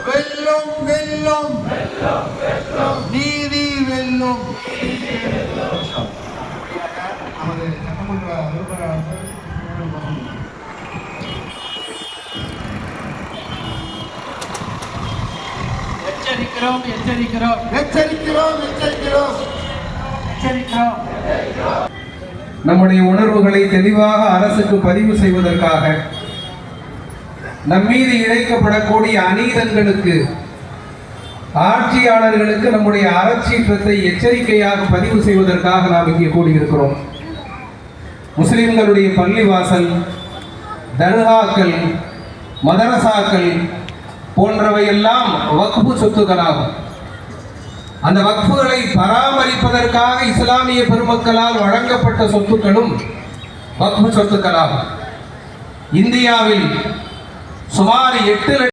வெல்லும் வெல்லும் நீதி வெல்லும். நமது சட்டமன்ற உறுப்பினர் எச்சரிக்கிறோம் எச்சரிக்கிறோம் எச்சரிக்கிறோம் எச்சரிக்கிறோம் எச்சரிக்கிறோம். நம்முடைய உணர்வுகளை தெளிவாக அரசுக்கு பதிவு செய்வதற்காக நம்மீது இழைக்கப்படக்கூடிய அநீதங்களுக்கு ஆட்சியாளர்களுக்கு நம்முடைய அறச்சீற்றத்தை எச்சரிக்கையாக பதிவு செய்வதற்காக நாம் இங்கே கூடியிருக்கிறோம். முஸ்லிம்களுடைய பள்ளிவாசல், தர்காக்கள், மதரசாக்கள் போன்றவையெல்லாம் வக்ஃபு சொத்துக்களாகும். அந்த வக்ஃபுகளை பராமரிப்பதற்காக இஸ்லாமிய பெருமக்களால் வழங்கப்பட்ட சொத்துக்களும் வக்ஃபு சொத்துக்களாகும். இந்தியாவில் சுமார் 8